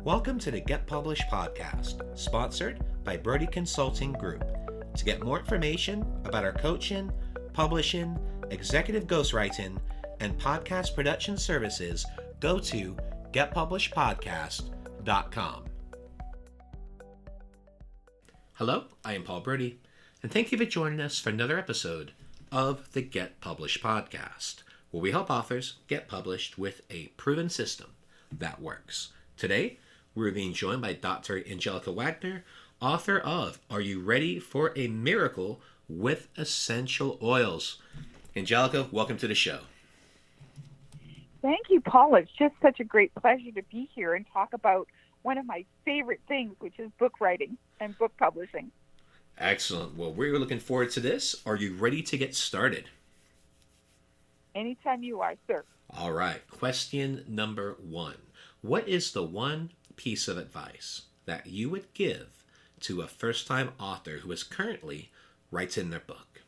Welcome to the Get Published podcast, sponsored by Brodie Consulting Group. To get more information about our coaching, publishing, executive ghostwriting, and podcast production services, go to getpublishedpodcast.com. Hello, I am Paul Brodie, and thank you for joining us for another episode of the Get Published podcast, where we help authors get published with a proven system that works. Today, we're being joined by Dr. Angelica Wagner, author of Are You Ready for a Miracle with Essential Oils? Angelica, welcome to the show. Thank you, Paul. It's just such a great pleasure to be here and talk about one of my favorite things, which is book writing and book publishing. Excellent. Well, we're looking forward to this. Are you ready to get started? Anytime you are, sir. All right. Question number 1. What is the one piece of advice that you would give to a first-time author who is currently writing their book?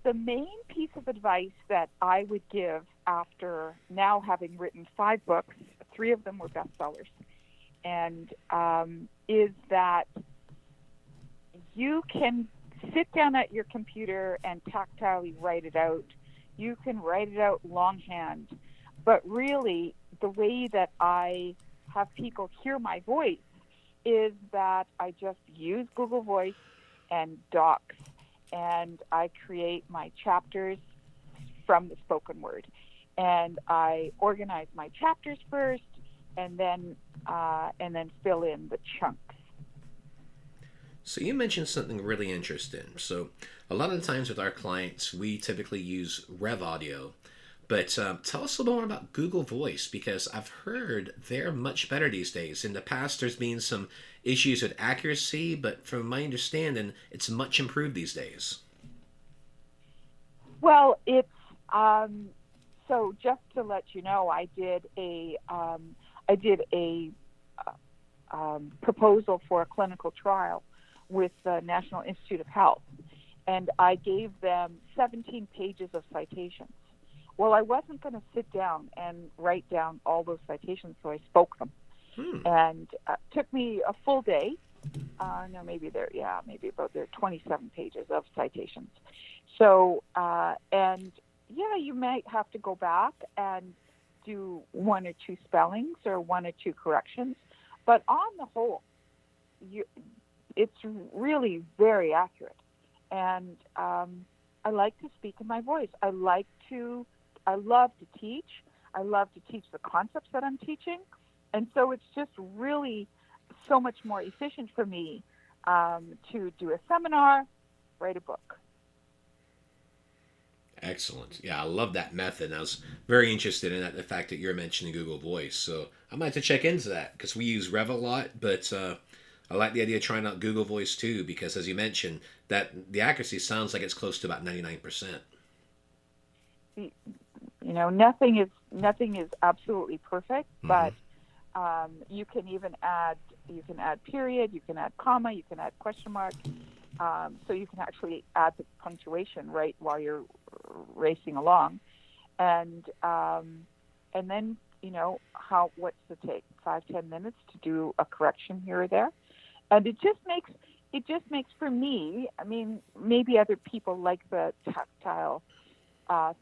The main piece of advice that I would give after now having written 5 books, 3 of them were bestsellers, and is that you can sit down at your computer and tactilely write it out. You can write it out longhand, but really the way that I have people hear my voice is that I just use Google Voice and Docs, and I create my chapters from the spoken word. And I organize my chapters first, and then fill in the chunks. So you mentioned something really interesting. So a lot of the times with our clients, we typically use Rev Audio. But tell us a little more about Google Voice, because I've heard they're much better these days. In the past, there's been some issues with accuracy, but from my understanding, it's much improved these days. Well, it's so just to let you know, I did a proposal for a clinical trial with the National Institute of Health, and I gave them 17 pages of citations. Well, I wasn't going to sit down and write down all those citations, so I spoke them. And it took me a full day. Maybe about 27 pages of citations. So, you might have to go back and do 1 or 2 spellings or 1 or 2 corrections. But on the whole, it's really very accurate. And I like to speak in my voice. I love to teach. I love to teach the concepts that I'm teaching. And so it's just really so much more efficient for me to do a seminar, write a book. Excellent. Yeah, I love that method. I was very interested in that, the fact that you're mentioning Google Voice. So I might have to check into that, because we use Rev a lot, but I like the idea of trying out Google Voice too, because as you mentioned, that the accuracy sounds like it's close to about 99%. Nothing is absolutely perfect, but you can even add period, you can add comma, you can add question mark, so you can actually add the punctuation right while you're racing along, and then what's the take 5-10 minutes to do a correction here or there, and it just makes for me. I mean, maybe other people like the tactile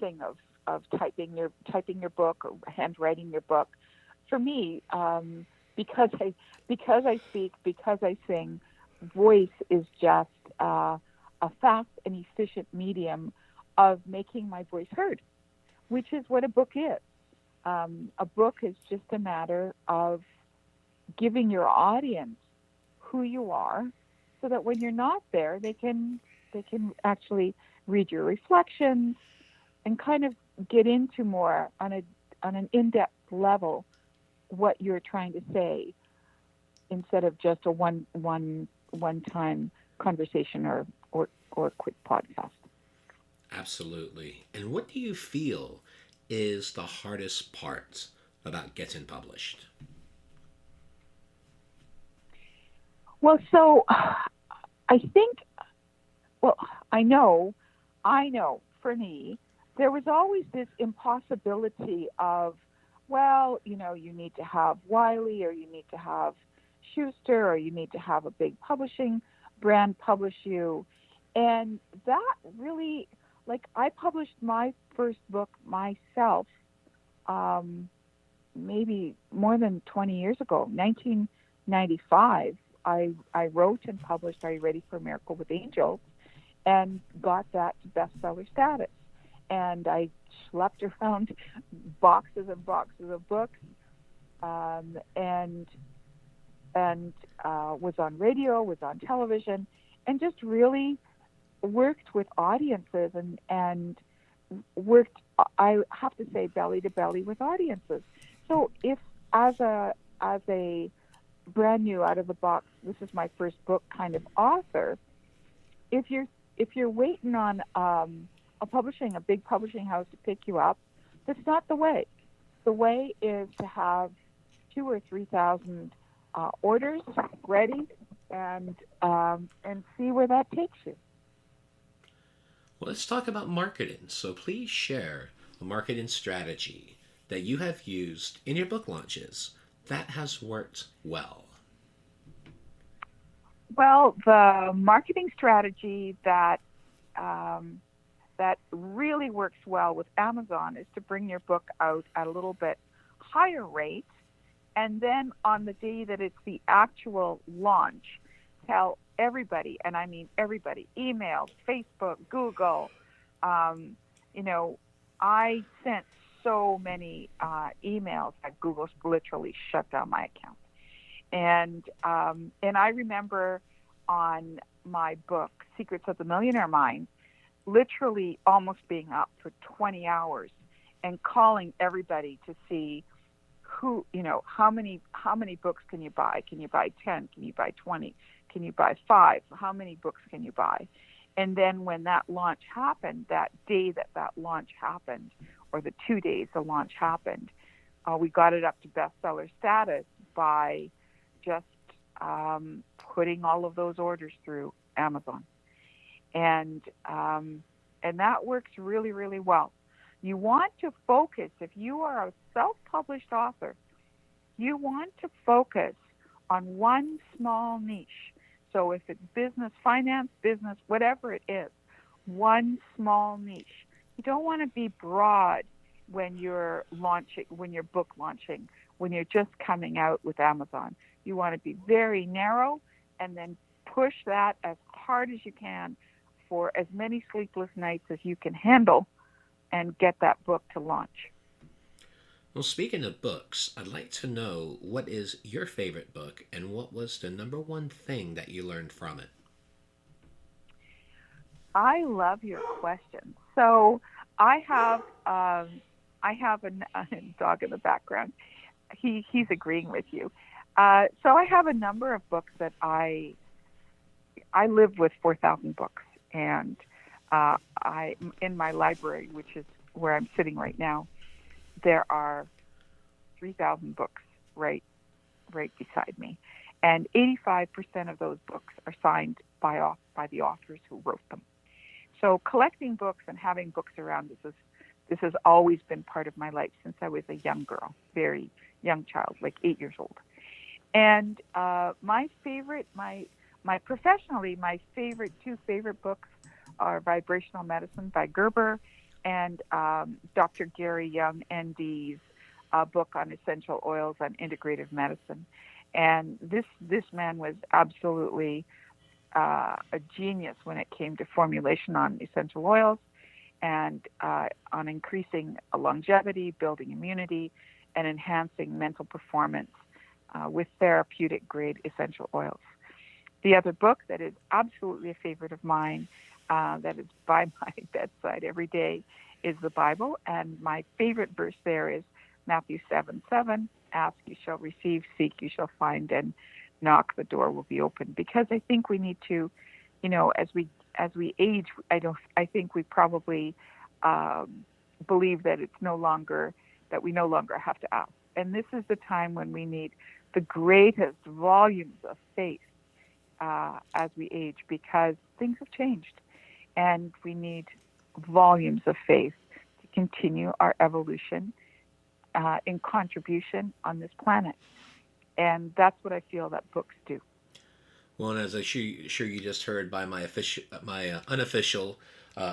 thing of typing your book or handwriting your book. For me, because I speak, because I sing, voice is just a fast and efficient medium of making my voice heard, which is what a book is. A book is just a matter of giving your audience who you are, so that when you're not there, they can actually read your reflections and kind of get into more on an in-depth level what you're trying to say, instead of just a one-time conversation or a quick podcast. Absolutely. And what do you feel is the hardest part about getting published? Well, so I think, I know for me, there was always this impossibility of well, you need to have Wiley, or you need to have Schuster, or you need to have a big publishing brand publish you. And that really, like, I published my first book myself, um, maybe more than 20 years ago, 1995. I wrote and published Are You Ready for a Miracle with Angels, and got that to bestseller status. And I schlepped around boxes and boxes of books, and was on radio, was on television, and just really worked with audiences, and worked, I have to say, belly to belly with audiences. So if, as a brand new out of the box, this is my first book kind of author, if you're waiting on a big publishing house to pick you up, that's not the way. The way is to have 2 or 3 thousand orders ready, and see where that takes you. Well, let's talk about marketing. So please share a marketing strategy that you have used in your book launches that has worked well. Well, the marketing strategy that really works well with Amazon is to bring your book out at a little bit higher rate, and then on the day that it's the actual launch, tell everybody, and I mean everybody, email, Facebook, Google. Um, you know, I sent so many emails that Google literally shut down my account. And I remember on my book, Secrets of the Millionaire Mind, literally almost being up for 20 hours and calling everybody to see how many books can you buy? Can you buy 10? Can you buy 20? Can you buy 5? How many books can you buy? And then when that launch happened, that day that launch happened, or the 2 days the launch happened, we got it up to bestseller status by just putting all of those orders through Amazon. And that works really, really well. You want to focus, if you are a self-published author, you want to focus on one small niche. So if it's business, finance, business, whatever it is, one small niche. You don't want to be broad when you're launching, when you're book launching, when you're just coming out with Amazon. You want to be very narrow, and then push that as hard as you can for as many sleepless nights as you can handle, and get that book to launch. Well, speaking of books, I'd like to know, what is your favorite book and what was the number one thing that you learned from it? I love your question. So I have a dog in the background. He's agreeing with you. So I have a number of books that I live with 4,000 books, and I in my library, which is where I'm sitting right now, there are 3,000 books right beside me, and 85% of those books are signed by the authors who wrote them. So collecting books and having books around, this has always been part of my life since I was a young girl, very young child, like 8 years old. And my professionally, my two favorite books are Vibrational Medicine by Gerber, and Dr. Gary Young, ND's book on essential oils and integrative medicine. And this man was absolutely a genius when it came to formulation on essential oils, and on increasing longevity, building immunity, and enhancing mental performance with therapeutic grade essential oils. The other book that is absolutely a favorite of mine, that is by my bedside every day, is the Bible. And my favorite verse there is Matthew 7:7. Ask, you shall receive; seek, you shall find; and knock, the door will be open. Because I think we need to, as we age, I think we probably believe that we no longer have to ask. And this is the time when we need the greatest volumes of faith as we age, because things have changed, and we need volumes of faith to continue our evolution in contribution on this planet. And that's what I feel that books do. Well, and as I'm sure you just heard by my unofficial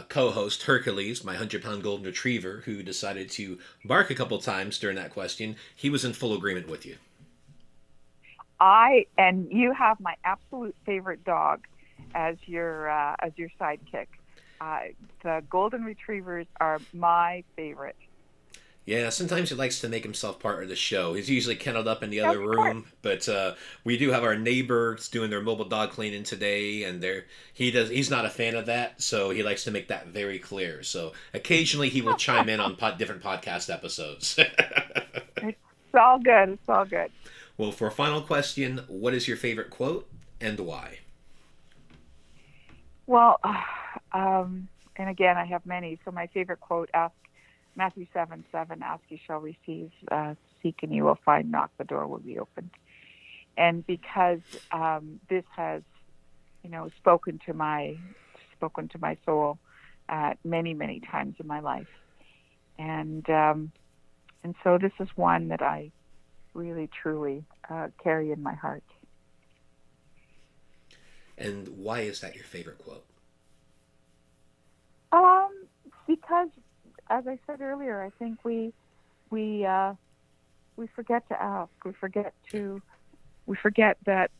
co-host Hercules, my 100-pound golden retriever, who decided to bark a couple times during that question, he was in full agreement with you. And you have my absolute favorite dog as your sidekick. The golden retrievers are my favorite. Yeah, sometimes he likes to make himself part of the show. He's usually kenneled up in the other room, but we do have our neighbors doing their mobile dog cleaning today, and he's not a fan of that, so he likes to make that very clear. So occasionally he will chime in on different podcast episodes. It's all good. It's all good. Well, for a final question, what is your favorite quote and why? Well, and again, I have many. So my favorite quote, Matthew 7:7, ask you shall receive, seek and you will find, knock the door will be opened. And because this has, spoken to my soul many, many times in my life, and so this is one that I really truly carry in my heart. And why is that your favorite quote? Because, as I said earlier, I think we forget to ask. We forget that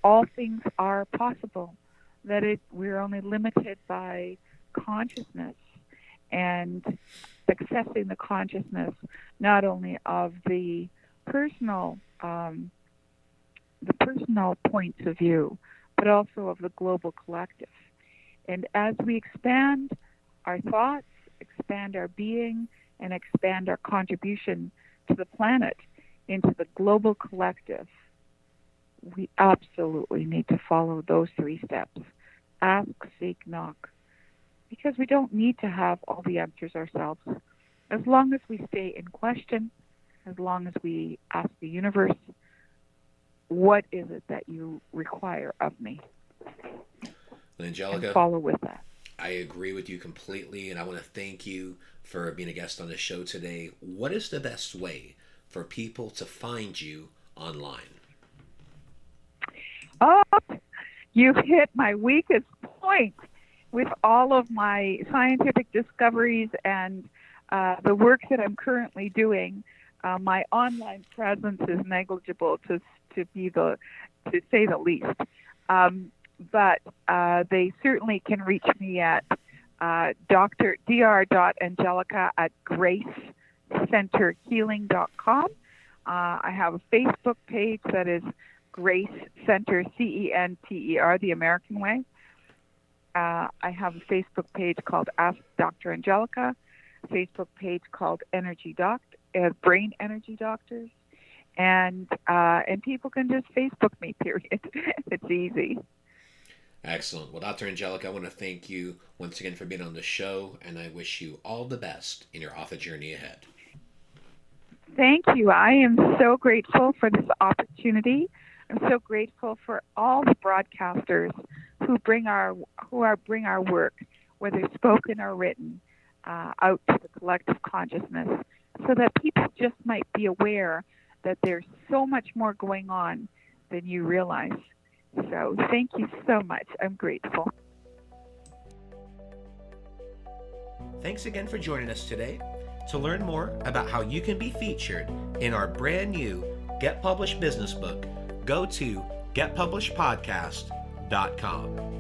all things are possible. That we're only limited by consciousness and accessing the consciousness not only of the personal points of view, but also of the global collective. And as we expand our thoughts, expand our being, and expand our contribution to the planet into the global collective, we absolutely need to follow those 3 steps. Ask, seek, knock. Because we don't need to have all the answers ourselves. As long as we stay in question, as long as we ask the universe, what is it that you require of me? Angelica, and follow with that. I agree with you completely, and I want to thank you for being a guest on the show today. What is the best way for people to find you online? Oh, you've hit my weakest point with all of my scientific discoveries and the work that I'm currently doing. My online presence is negligible, to say the least. But they certainly can reach me at dr.angelica at gracecenterhealing.com. I have a Facebook page that is Grace Center, CENTER, the American way. I have a Facebook page called Ask Dr. Angelica, a Facebook page called Brain Energy Doctors, and people can just Facebook me, period. It's easy. Excellent. Well, Dr. Angelica, I want to thank you once again for being on the show, and I wish you all the best in your author journey ahead. Thank you. I am so grateful for this opportunity. I'm so grateful for all the broadcasters who bring our work, whether spoken or written, out to the collective consciousness, so that people just might be aware that there's so much more going on than you realize. So thank you so much. I'm grateful. Thanks again for joining us today. To learn more about how you can be featured in our brand new Get Published business book, go to getpublishedpodcast.com.